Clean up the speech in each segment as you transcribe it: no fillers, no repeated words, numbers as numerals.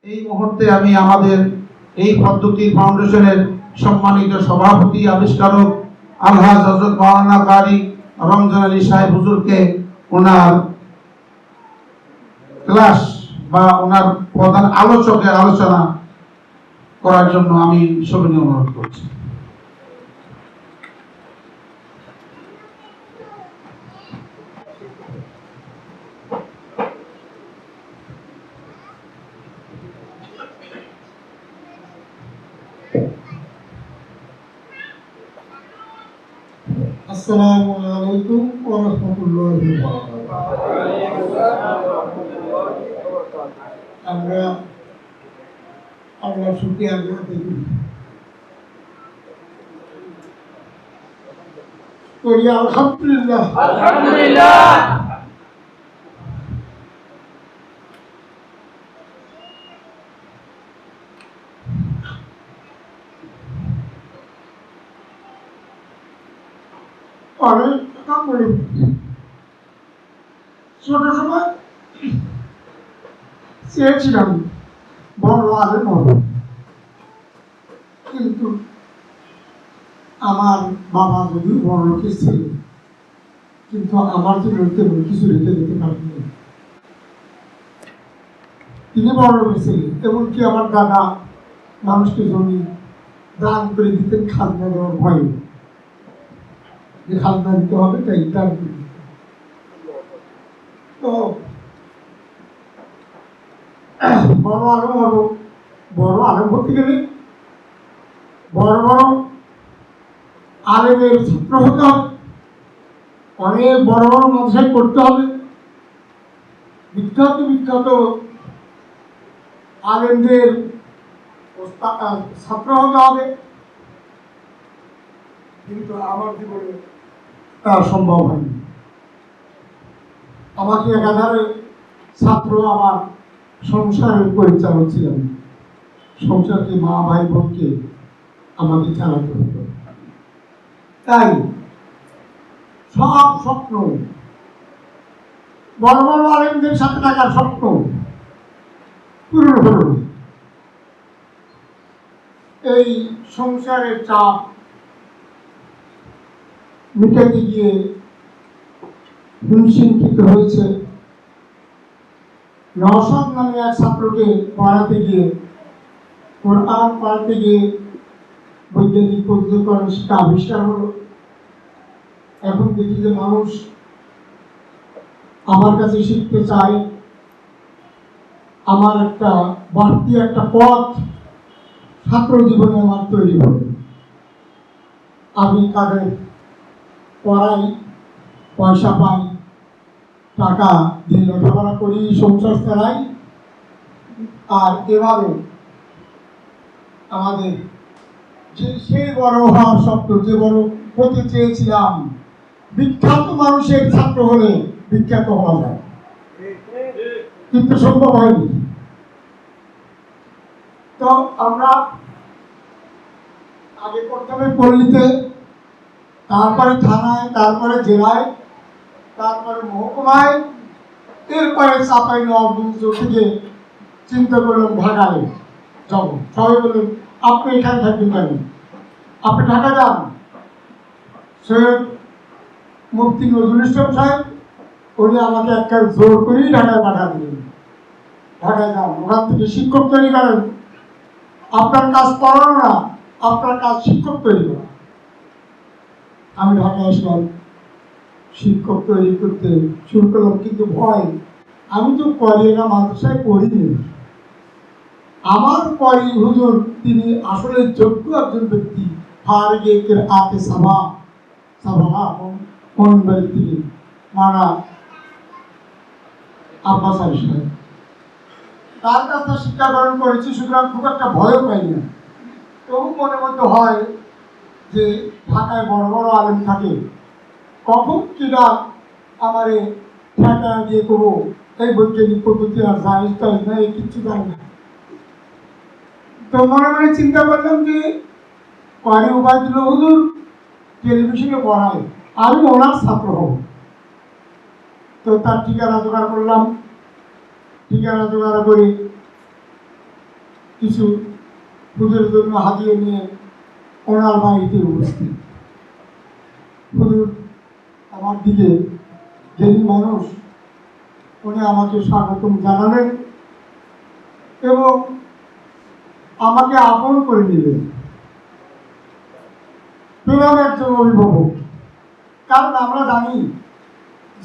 এই মুহূর্তে আমি আমাদের এই পদ্ধতি ফাউন্ডেশনের সম্মানিত সভাপতি আবিষ্কারক আলহাজ হযরত মাওলানা কারি রমজান আলী সাহেব হুজুরকে ওনার ক্লাস বা ওনার প্রধান আলোচকের আলোচনা করার জন্য আমি সবিনয় অনুরোধ করছি। আসসালামু আলাইকুম ওয়া রাহমাতুল্লাহি ওয়া বারাকাতুহু। আমরা আল্লাহর শুকরিয়া আদায় করি। আলহামদুলিল্লাহ আলহামদুলিল্লাহ। ছোট সময় চেয়েছিলাম বড় আলেম হব, কিন্তু আমার বাবা যদিও বড় লোকের ছিল, কিন্তু আমার জন্য তেমন কিছু রেখে যেতে পারেনি। তিনি বড় লোকের ছিলেন, এমনকি আমার দাদা মানুষকে জমি দান করে দিতেন খাজনা দেওয়ার ভয়ে, যে খাজনা দিতে হবে তাই দান করে দিতেন। তো বড় আলম হবো, বড় আলম হতে গেলে বড় বড় আলেমের ছাত্র হতে হবে, অনেক বড় বড় মাদ্রাসায় করতে হবে, বিখ্যাত বিখ্যাত আলেমদের ছাত্র হতে হবে। কিন্তু আমার জীবনে তার সম্ভব হয়নি। আমাকে একাধারে ছাত্র আমার সংসারের পরিচালক ছিলাম, সংসারকে মা ভাই বোনকে আমাকে চালাতে হতো। তাই সব স্বপ্ন, বড় বড় আলেমদের সাথে থাকার স্বপ্ন পূরণ হল। এই সংসারের চাপ মিটাতে গিয়ে হিমশিম খেতে হয়েছে। নওশাদ নামে এক ছাত্রকে পড়াতে গিয়ে, কোরআন পড়াতে গিয়ে বৈজ্ঞানিক পদ্ধতিকরণ সেটা আবিষ্কার হলো। এখন দেখি যে মানুষ আমার কাছে শিখতে চায়, আমার একটা বাড়তি একটা পথ ছাত্র জীবনে আমার তৈরি হবে। আমি তাদের পড়াই, পয়সা পাই, টাকা দিয়ে লেখাপড়া করি, সংসার চালাই। আর এভাবে আমাদের যে সেই বড় হওয়ার স্বপ্ন, যে বড় হতে চেয়েছিলাম, বিখ্যাত মানুষের ছাত্র হলে বিখ্যাত হওয়া যায়, কিন্তু সম্ভব হয়নি। তো আমরা আগে করতে হবে পল্লীতে, তারপরে থানায়, তারপরে জেলায়, তারপরে মহকুমায়, এরপরে চাঁপাইনবাবগঞ্জ থেকে চিন্তা করলাম ঢাকায় যাব। সবাই বললেন আপনি এখানে থাকবেন কেন, আপনি ঢাকা যান। সৈয়দ মুফতি নজরুল ইসলাম সাহেব উনি আমাকে একটা জোর করেই ঢাকায় পাঠা দিলেন। ঢাকায় যান, ওখান থেকে শিক্ষক তৈরি করেন। আপনার কাজ পড়ানো না, আপনার কাজ শিক্ষক তৈরি করা। আমি ঢাকায় আসলাম, শিক্ষক তৈরি করতে শুরু করলাম, কিন্তু ভয়। আমি তো করিনা মাদ্রাসায় পড়িনি। আমার পরি হুজুর তিনি আসলে যোগ্য একজন ব্যক্তি, ফারগে কিরাতে সাবা সাবা মনবাড়ি থেকে মারা আব্বাস আলী সাহেব, তার কাছে শিক্ষা গ্রহণ করেছি, সুতরাং খুব একটা ভয়ও পাই না। তবু মনে মধ্যে হয় যে ঢাকায় বড় বড় আলেম থাকে, কখন কিনা আমার ঠেকা দিয়ে করবো, এই বৈজ্ঞানিক পদ্ধতি আর জাহিজ টাইজ না, এই কিচ্ছু জানি না। তো মনে মনে চিন্তা করলাম যে কারি উবাইদুল্লাহ হুজুর টেলিভিশনে পড়ায়, আমি ওনার ছাত্র হব। তো তার ঠিকানা জোগাড় করলাম, ঠিকানা জোগাড় করে কিছু হুজুরের জন্য হাজিয়ে নিয়ে ওনার বাড়িতে উপস্থিত। হুজুর আমার দিকে জ্ঞানী মানুষ, উনি আমাকে স্বাগতম জানালেন এবং আমাকে আপন করে নিলেন। পেলাম একজন অভিভাবক, কারণ আমরা জানি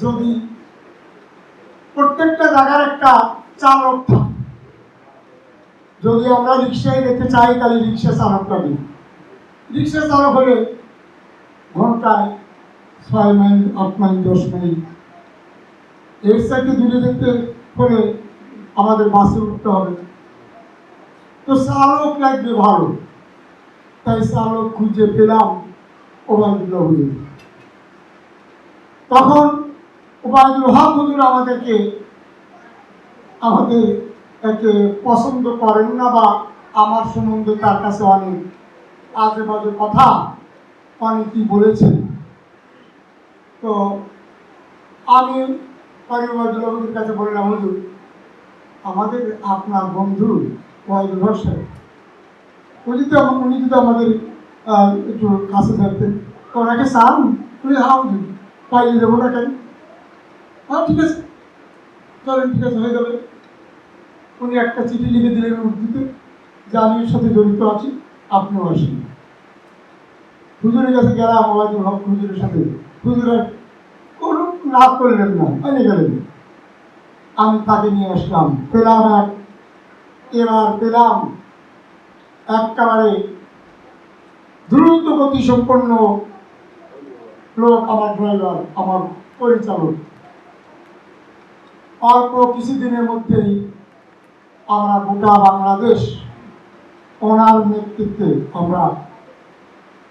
যদি প্রত্যেকটা জায়গার একটা চালক থাকে, যদি আমরা রিক্সায় যেতে চাই তাহলে রিক্সা চালকটা দিই। রিক্সা চালক হলে ঘন্টায় 6 মাইল 8 মাইল 10 মাইল, এর সাইডে দূরে যেতে হলে আমাদের বাসে উঠতে হবে। তো চালক লাগবে ভালো, তাই চালক খুঁজে পেলাম ওবায়দুল হুজুর। তখন ওবায়দুল হক হুজুর আমাদের একে পছন্দ করেন না, বা আমার সম্বন্ধে তার কাছে অনেক আজে বাজে কথা অনেকই বলেছেন। তো আমি ওবায়দুল হুজুরের কাছে বললাম, হুজুর আমাদের আপনার বন্ধু ওবায়দুল হক সাহেব, উনি যদি আমাদের একটু কাছে থাকতেন, তো ওনাকে চান, উনি পাইলে দেবো না কেন? হ্যাঁ ঠিক আছে, চলেন, ঠিক আছে, হয়ে যাবে। উনি একটা চিঠি লিখে দিলেন উর্দুতে যে আমি এর সাথে জড়িত আছি, আপনিও আসেন। হুজুরের কাছে গেলাম ওবায়দুল হক হুজুরের সাথে, হুজুরের কোনো না করলেন না, এনে গেলেন। আমি তাকে নিয়ে আসলাম, এবার পেলাম একেবারে দ্রুত গতি সম্পন্ন লোক, আমার ড্রাইভার, আমার পরিচালক। অল্প কিছুদিনের মধ্যেই আমরা গোটা বাংলাদেশ ওনার নেতৃত্বে আমরা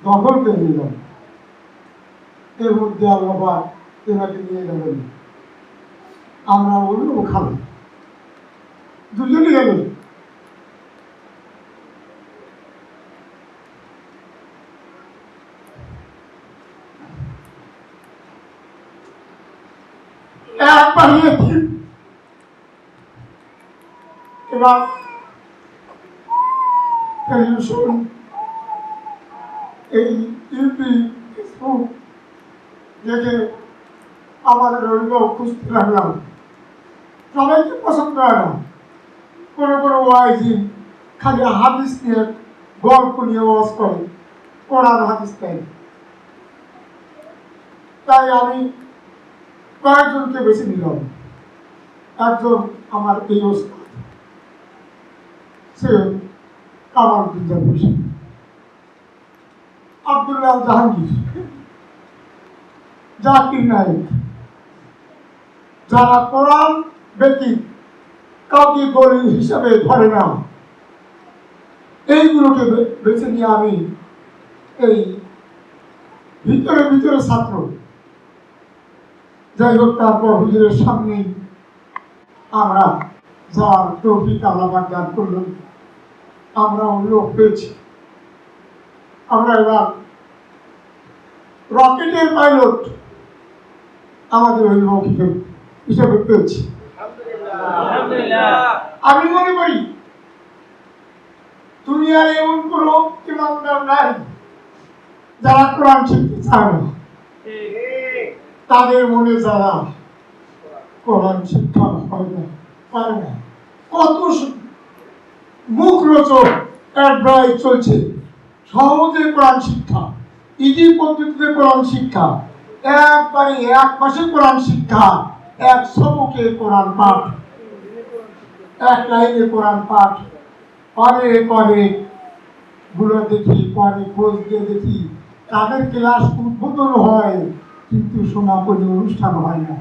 দখল করে নিলাম। এর মধ্যে আল্লাহ এনাকে নিয়ে গেলেন, আমরা অন্য খালি দুজনই গেলেন। এবার টেলিভিশন, এই ইউপি, ফেসবুক দেখে আমাদের অভিভাবক খুঁজতে লাগলাম। সবাইকে পছন্দ হয় না, কোনো ওয়াইজি খালি হাদিস নিয়ে গল্প নিয়ে ওয়াজ করে, কোরআন হাদিস নেই। তাই আমি কয়েকজনকে বেছে নিলাম। একজন আমার এই ওস্তাদ, সে কামালউদ্দিন জাহাঙ্গীর, আব্দুল্লাহ জাহাঙ্গীর, জাকির নায়েক, যারা কোরআন ব্যতীত কাউকে দলিল হিসাবে ধরে না, এইগুলোকে বেছে নিয়ে আমি এই ভিতরে ছাত্র। যাই হোক, তারপর হুজুরের সামনে আমরা যার তৌফিক আল্লাহ দান করলেন, আমরা লোক পেয়েছি। আমরা এবার রকেটের পাইলট আমাদের অভিভাবক হিসেবে পেয়েছি। আমি মনে করি দুনিয়ার এমন কোন ইমানদার নাই যারা কোরআন শিখতে চায় না। তাদের মনে যারা কোরআন শিক্ষা হয় না, পারে না, কত মুখরোচক অ্যাডভাইস চলছে, সহজে কোরআন শিক্ষা, ইজি পদ্ধতিতে কোরআন শিক্ষা, একবারে 1 মাসে কোরআন শিক্ষা, 1 সবকে কোরআন পাঠ, 1 লাইনে কোরআন পাঠ, পরে গুলো দেখি, পরে খোঁজ দিয়ে দেখি তাদের ক্লাস উদ্বোধন হয়, কিন্তু সমাপনী অনুষ্ঠান হয় না।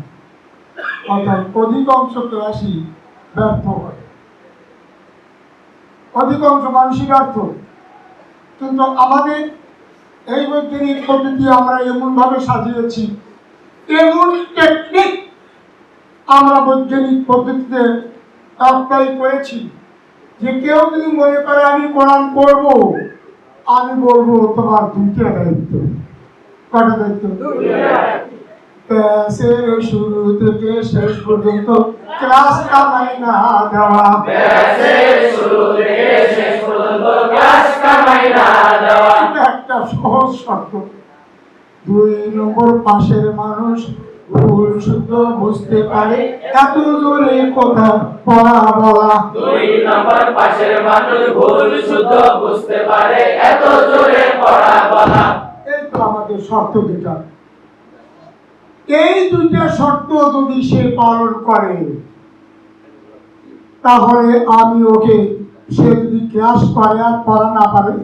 অর্থাৎ অধিকাংশ ক্লাসই ব্যর্থ হয়, অধিকাংশ মানুষই ব্যর্থ। কিন্তু আমাদের এই বৈজ্ঞানিক পদ্ধতি আমরা এমনভাবে সাজিয়েছি, এমন টেকনিক আমরা বৈজ্ঞানিক পদ্ধতিতে অ্যাপ্লাই করেছি যে কেউ যদি মনে করে আমি কোরআন পড়ব, আমি বলবো তোমার 2টা দায়িত্ব। কটা দায়িত্ব? শুরু থেকে শেষ পর্যন্ত ক্লাস কামাই না দেওয়া, শর্ত। 2 নম্বর পাশের মানুষ ভুল শুদ্ধ বুঝতে পারে এত জোরে কথা পড়া বলা। 2 নম্বর পাশের মানুষ ভুল শুদ্ধ বুঝতে পারে এত জোরে পড়া বলা। এই তো আমাদের শর্ত দুটা। এই দুইটা শর্ত যদি সে পালন করে তাহলে আমি ওকে, সে যদি ক্লাস করে আর পড়া না পারে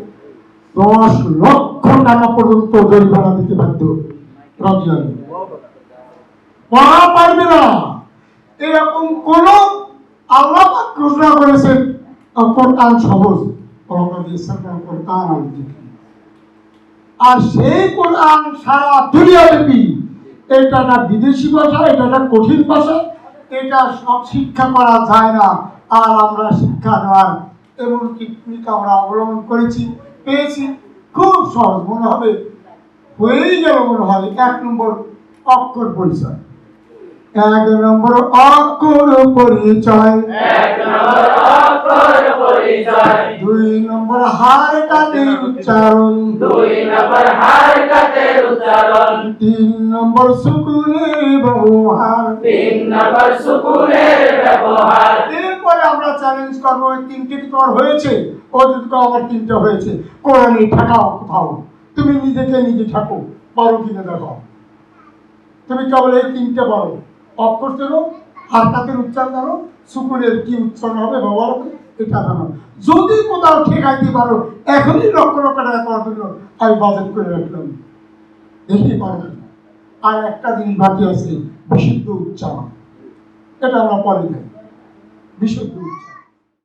10 লক্ষ টাকা পর্যন্ত জরিমানা দিতে বাধ্য। রাজি আমি। পড়া পারবে না এরকম কোন, আল্লাহ পাক ঘোষণা করেছেন কোরআন সহজ, কোরআন আর সেই কোরআন সারা দুনিয়াব্যাপী। এটা না বিদেশি ভাষা, এটা না কঠিন ভাষা, এটা সব শিক্ষা করা যায় না। আর আমরা শিক্ষা নেওয়ার এমন টেকনিক আমরা অবলম্বন করেছি, পেয়েছি, খুব সহজ মনে হবে, হয়েই গেল মনে হয়। 1 নম্বর অক্ষর পরিচয়। 1 নম্বর অক্ষর পরিচয়। 1 নম্বর অক্ষর পরিচয়। 2 নম্বর হারকাতের উচ্চারণ। 2 নম্বর হারকাতের উচ্চারণ। 3 নম্বর সুকুনের ব্যবহার। 3 নম্বর সুকুনের ব্যবহার। এরপরে আমরা চ্যালেঞ্জ করবো, 3টে কি তোমার হয়েছে? ও যদি আমার 3টে হয়েছে, কোরআনে ঠাকাও কোথাও, তুমি নিজেকে নিজে ঠাকো, পারো কিনে দেখো। তুমি কেবল এই 3টে পারো, অক্ষর জানো, হারকাতের উচ্চারণ জানো, সুকুনের কি উচ্চারণ হবে, ব্যবহার হবে, এটা জানো। যদি কোথাও ঠেকাইতে পারো, এখনই লক্ষ লক্ষ টাকা করার জন্য আমি বাজেট করে রাখলাম, দেখি পারবে। আর একটা জিনিস বাকি আছে, বিশুদ্ধ উচ্চারণ। এটা আমরা পরে দেব, বিশুদ্ধ উচ্চারণ।